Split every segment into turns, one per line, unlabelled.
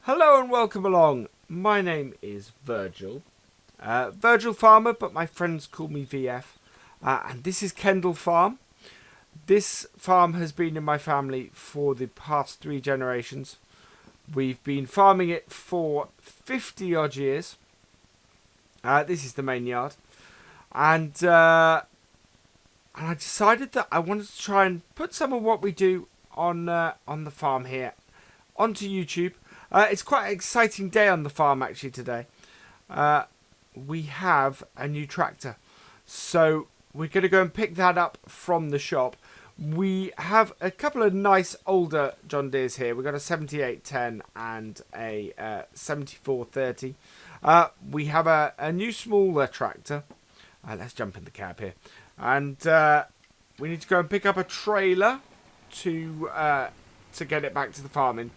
Hello and welcome along. My name is Virgil. Virgil Farmer, but my friends call me VF. And this is Kendle Farm. This farm has been in my family for the past 3 generations. We've been farming it for 50 odd years. This is the main yard. And I decided that I wanted to try and put some of what we do on the farm here onto YouTube. It's quite an exciting day on the farm actually today. We have a new tractor. So we're going to go and pick that up from the shop. We have a couple of nice older John Deeres here. We've got a 7810 and a 7430. We have a new smaller tractor. Let's jump in the cab here. And we need to go and pick up a trailer to get it back to the farming.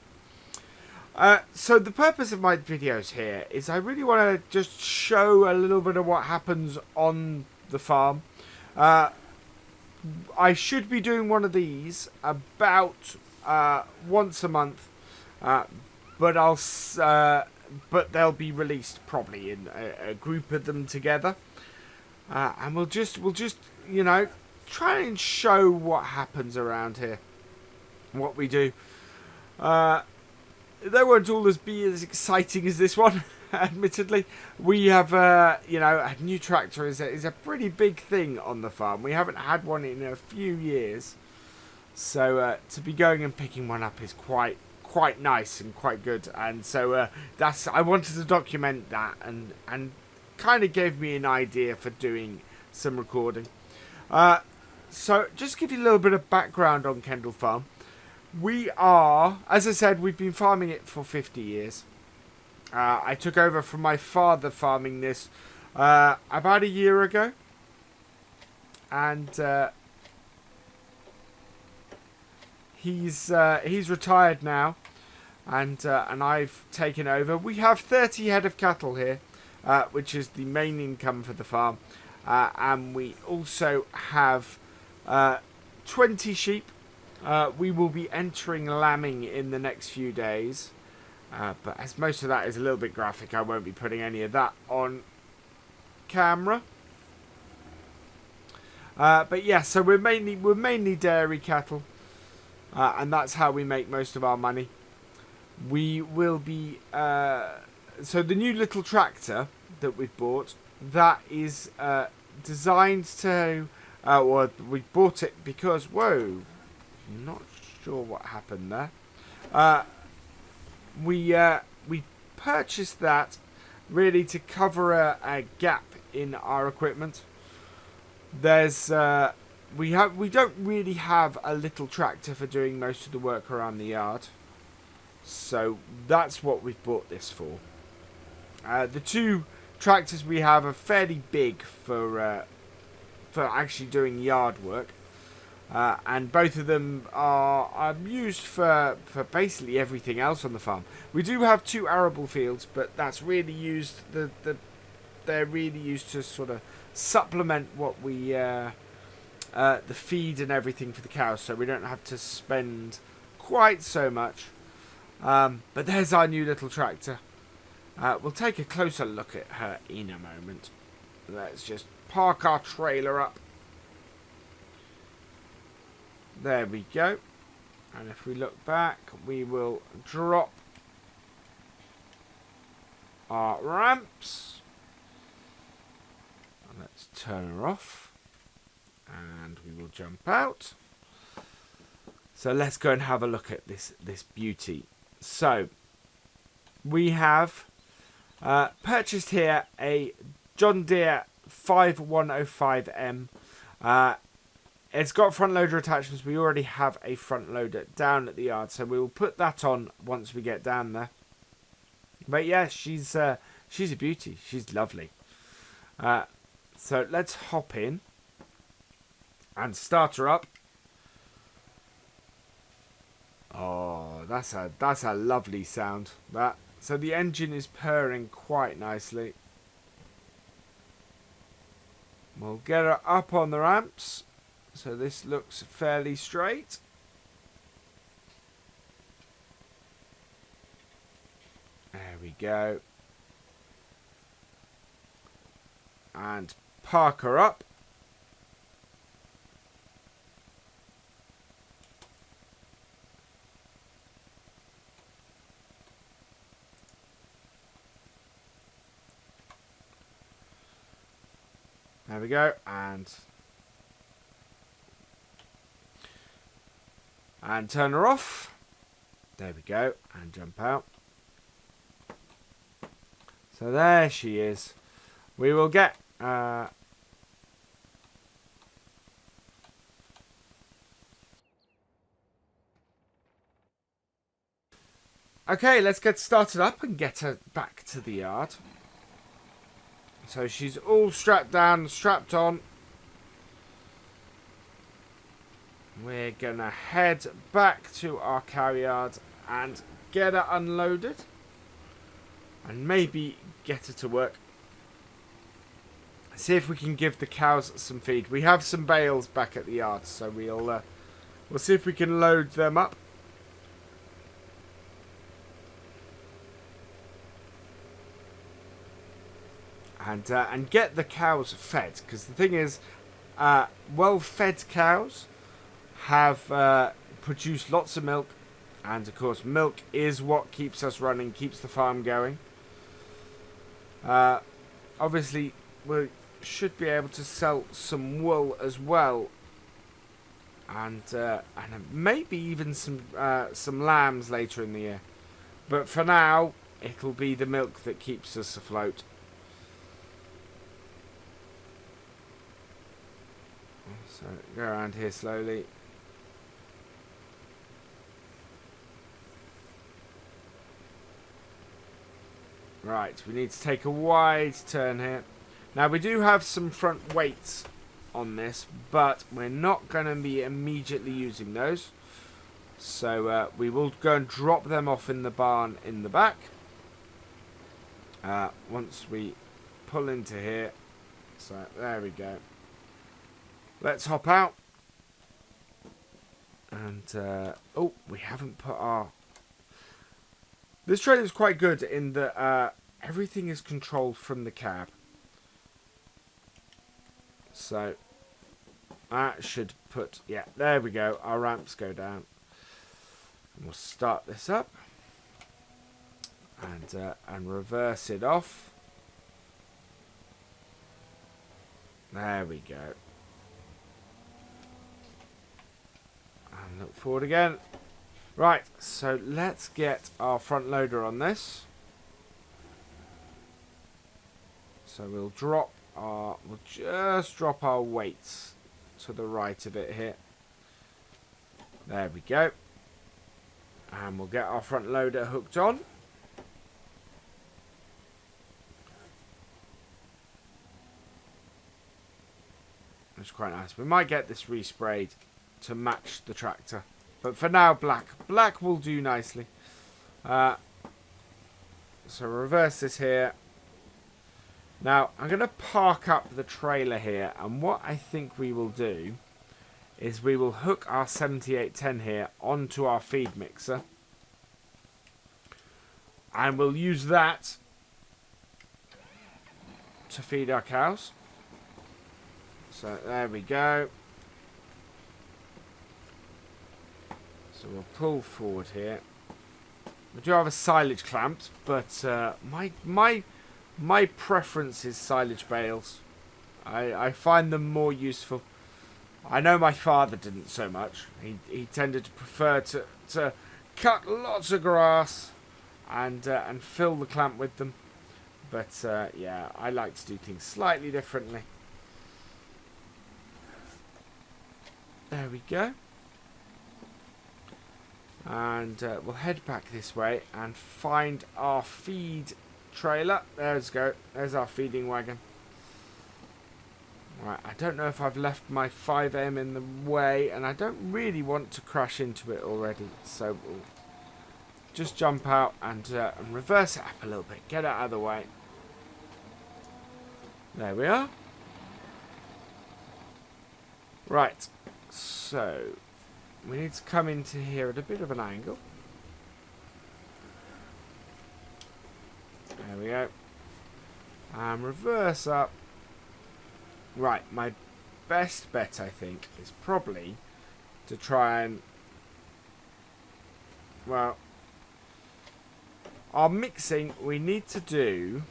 So the purpose of my videos here is I really want to just show a little bit of what happens on the farm. I should be doing one of these about once a month, but they'll be released probably in a group of them together, and we'll just try and show what happens around here, what we do. They won't all be as exciting as this one, admittedly. We have, a new tractor is a pretty big thing on the farm. We haven't had one in a few years. So to be going and picking one up is quite nice and quite good. And so I wanted to document that and kind of gave me an idea for doing some recording. So just give you a little bit of background on Kendle Farm. We are, as I said, we've been farming it for 50 years. I took over from my father farming this about a year ago. And he's retired now. And I've taken over. We have 30 head of cattle here, which is the main income for the farm. And we also have 20 sheep. We will be entering lambing in the next few days. But as most of that is a little bit graphic, I won't be putting any of that on camera. But yeah, so we're mainly dairy cattle. And that's how we make most of our money. We will be... so the new little tractor that we've bought, that is designed to... well, we bought it because... Whoa! Not sure what happened there. We purchased that really to cover a gap in our equipment. There's we don't really have a little tractor for doing most of the work around the yard, so that's what we've bought this for. The two tractors we have are fairly big for actually doing yard work. And both of them are used for basically everything else on the farm. We do have 2 arable fields, but that's really used they're really used to sort of supplement what we the feed and everything for the cows, so we don't have to spend quite so much. But there's our new little tractor. We'll take a closer look at her in a moment. Let's just park our trailer up. There we go. And if we look back, we will drop our ramps. And let's turn her off. And we will jump out. So let's go and have a look at this beauty. So we have purchased here a John Deere 5105M. It's got front loader attachments. We already have a front loader down at the yard, so we will put that on once we get down there. But yeah, she's a beauty. She's lovely. So let's hop in and start her up. Oh, that's a lovely sound. That. So the engine is purring quite nicely. We'll get her up on the ramps. So this looks fairly straight. we go. And park her up. There we go. And turn her off. There we go. And jump out. So there she is. We will get... okay, let's get started up and get her back to the yard. So she's all strapped down, strapped on. We're going to head back to our cow yard and get her unloaded. And maybe get her to work. See if we can give the cows some feed. We have some bales back at the yard, so we'll see if we can load them up. And get the cows fed, because the thing is, well-fed cows have produced lots of milk, and of course milk is what keeps us running, keeps the farm going. Obviously we should be able to sell some wool as well, and maybe even some lambs later in the year, but for now it'll be the milk that keeps us afloat. So go around here slowly. Right, we need to take a wide turn here. Now we do have some front weights on this, but we're not going to be immediately using those. So we will go and drop them off in the barn in the back. Once we pull into here. So there we go. Let's hop out. And, oh, we haven't put our... This trailer is quite good in that everything is controlled from the cab. So, that should put... Yeah, there we go. Our ramps go down. And we'll start this up. And reverse it off. There we go. And look forward again. Right, so let's get our front loader on this. So we'll just drop our weights to the right of it here. There we go. And we'll get our front loader hooked on. It's quite nice. We might get this resprayed to match the tractor. But for now, black. Black will do nicely. So reverse this here. Now, I'm going to park up the trailer here. And what I think we will do is we will hook our 7810 here onto our feed mixer. And we'll use that to feed our cows. So there we go. So we'll pull forward here. We do have a silage clamped, but my preference is silage bales. I find them more useful. I know my father didn't so much. He tended to prefer to cut lots of grass and fill the clamp with them. But yeah, I like to do things slightly differently. There we go. And we'll head back this way and find our feed trailer. There's go. There's our feeding wagon. Right, I don't know if I've left my 5M in the way, and I don't really want to crash into it already. So we'll just jump out and reverse it up a little bit. Get it out of the way. There we are. Right, so we need to come into here at a bit of an angle. There we go. And reverse up. Right, my best bet, I think, is probably to try and... Well, our mixing, we need to do...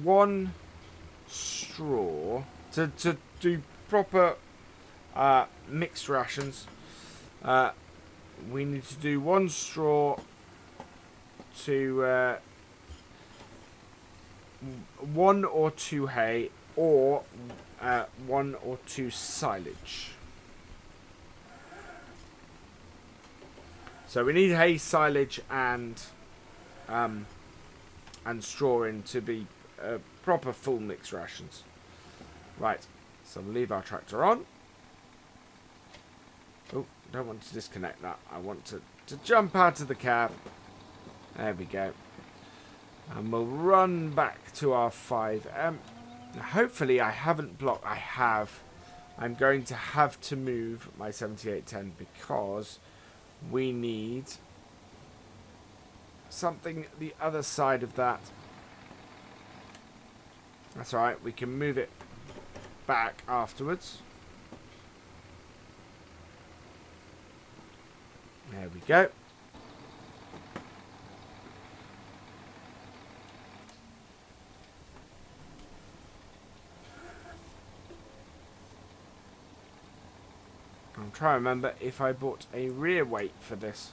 one straw to do proper mixed rations. We need to do one straw to 1 or 2 hay, or 1 or 2 silage. So we need hay, silage, and straw in to be proper full mixed rations. Right, so we'll leave our tractor on. Oh, don't want to disconnect that. I want to jump out of the cab. There we go. And we'll run back to our 5M. Now, hopefully I haven't blocked. I have. I'm going to have to move my 7810 because we need something the other side of that. That's alright, we can move it back afterwards. There we go. I'm trying to remember if I bought a rear weight for this.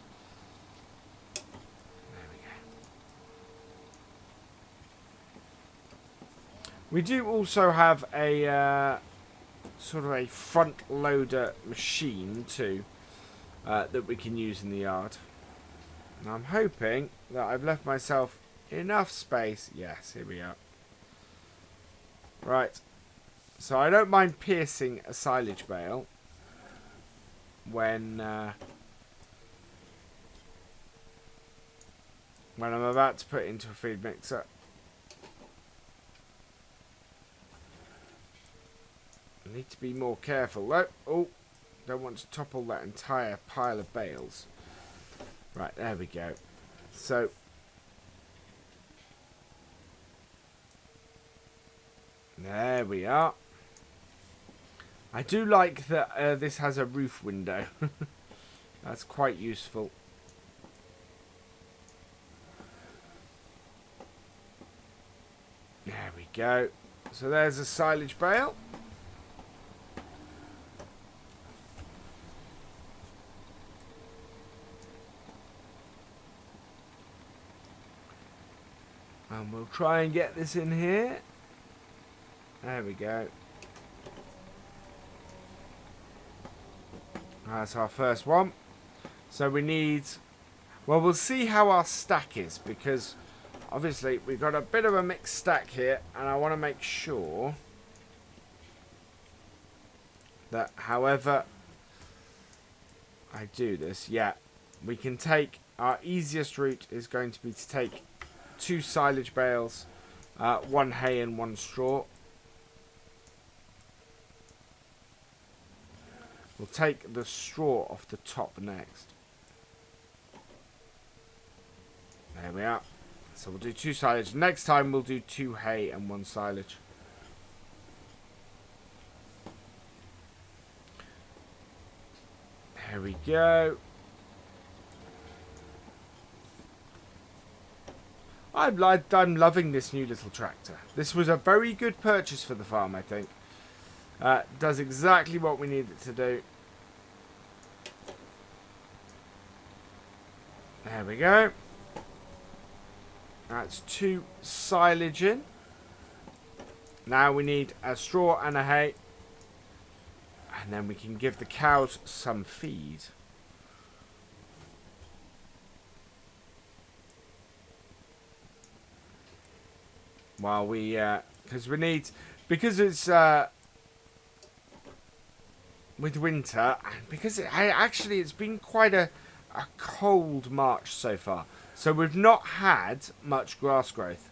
We do also have a sort of a front loader machine too that we can use in the yard. And I'm hoping that I've left myself enough space. Yes, here we are. Right. So I don't mind piercing a silage bale when I'm about to put it into a feed mixer. I need to be more careful though. Oh, don't want to topple that entire pile of bales. Right, there we go. So there we are. I do like that this has a roof window. That's quite useful. There we go. So there's a silage bale. And we'll try and get this in here. There we go. That's our first one. So we need... Well, we'll see how our stack is, because obviously we've got a bit of a mixed stack here, and I want to make sure that however I do this, yeah, we can take... Our easiest route is going to be to take 2 silage bales, 1 hay and 1 straw. We'll take the straw off the top next. There we are. So we'll do 2 silage. Next time we'll do 2 hay and 1 silage. There we go. I'm loving this new little tractor. This was a very good purchase for the farm, I think. Does exactly what we need it to do. There we go. That's 2 silage in. Now we need a straw and a hay. And then we can give the cows some feed. While we, because we need, because it's with winter, and because it's been quite a cold March so far. So we've not had much grass growth.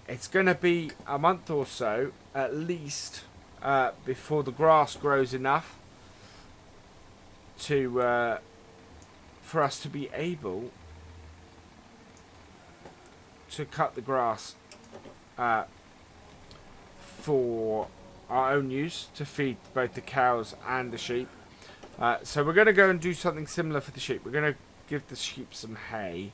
It's going to be a month or so at least before the grass grows enough to for us to be able to cut the grass for our own use to feed both the cows and the sheep. So we're going to go and do something similar for the sheep. We're going to give the sheep some hay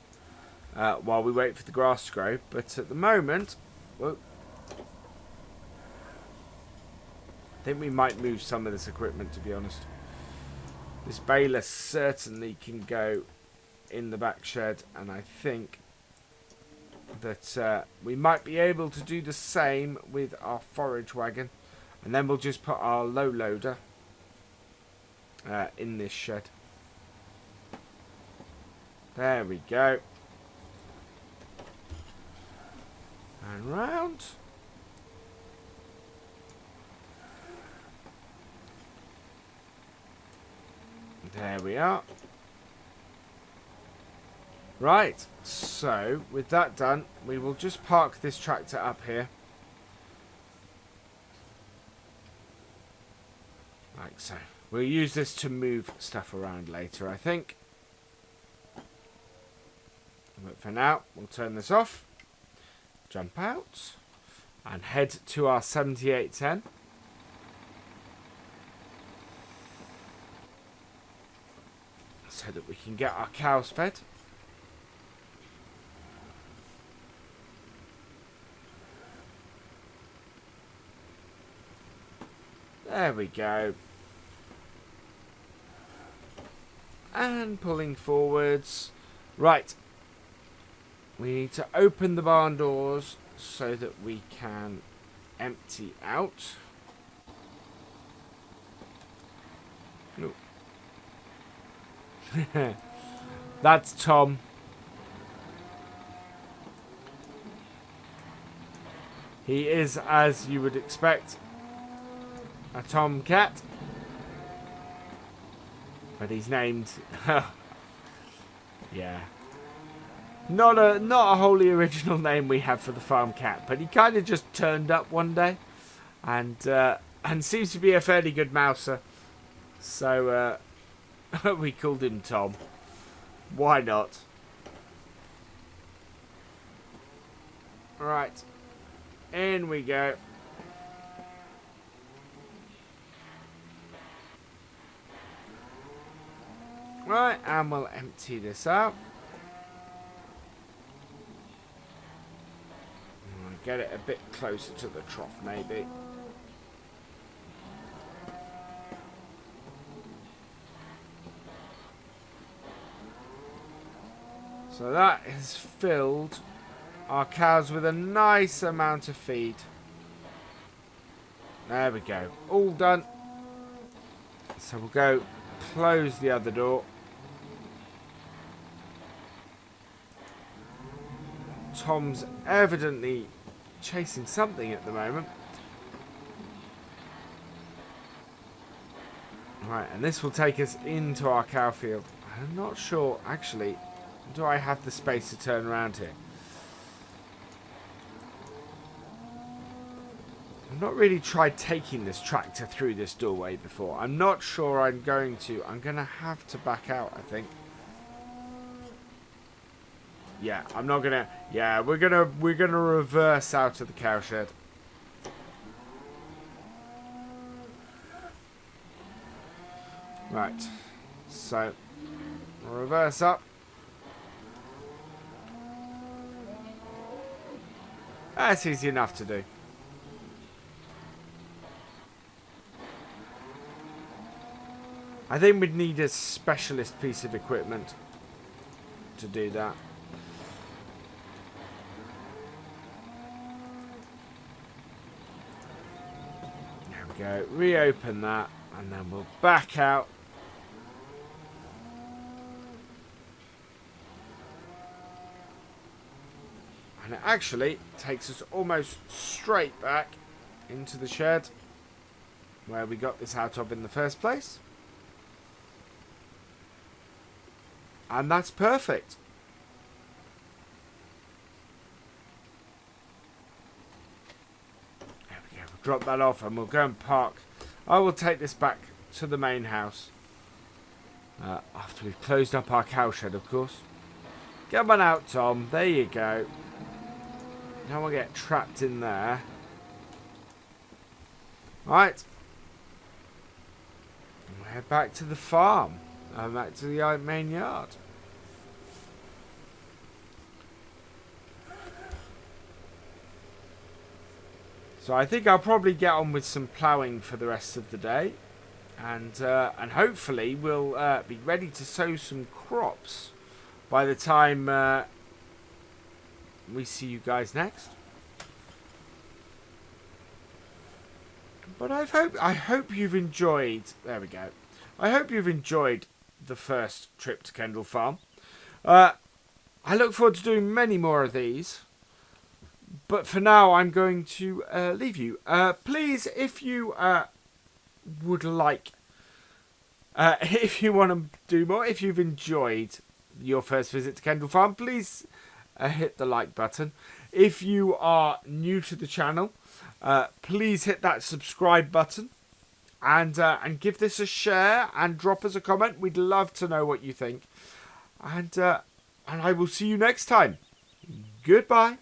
while we wait for the grass to grow. But at the moment, well, I think we might move some of this equipment, to be honest. This baler certainly can go in the back shed, and I think that we might be able to do the same with our forage wagon, and then we'll just put our low loader in this shed. There we go. And round. There we are. Right, so with that done, we will just park this tractor up here. Like so. We'll use this to move stuff around later, I think. But for now, we'll turn this off, jump out, and head to our 7810. So that we can get our cows fed. There we go. And pulling forwards. Right. We need to open the barn doors so that we can empty out. Ooh. That's Tom. He is, as you would expect, a tomcat. But he's named... yeah. Not a wholly original name we have for the farm cat, but he kind of just turned up one day. And seems to be a fairly good mouser. So, we called him Tom. Why not? Right. In we go. Right, and we'll empty this out. Get it a bit closer to the trough, maybe. So that has filled our cows with a nice amount of feed. There we go. All done. So we'll go close the other door. Tom's evidently chasing something at the moment. Right, and this will take us into our cow field. I'm not sure, actually, do I have the space to turn around here? I've not really tried taking this tractor through this doorway before. I'm not sure I'm going to. I'm going to have to back out, I think. Yeah, I'm not gonna. Yeah, we're gonna reverse out of the cow shed. Right, so reverse up. That's easy enough to do. I think we'd need a specialist piece of equipment to do that. Go reopen that, and then we'll back out. And it actually takes us almost straight back into the shed where we got this out of in the first place. And that's perfect. Drop that off and we'll go and park. I will take this back to the main house. After we've closed up our cow shed, of course. Come on out, Tom. There you go. don't want to get trapped in there. Right. We'll head back to the farm. Back to the main yard. So I think I'll probably get on with some ploughing for the rest of the day. And hopefully we'll be ready to sow some crops by the time we see you guys next. But I hope you've enjoyed. There we go. I hope you've enjoyed the first trip to Kendle Farm. I look forward to doing many more of these. But for now, I'm going to leave you. Please, if you would like, if you want to do more, if you've enjoyed your first visit to Kendle Farm, please hit the like button. If you are new to the channel, please hit that subscribe button and give this a share and drop us a comment. We'd love to know what you think. And I will see you next time. Goodbye.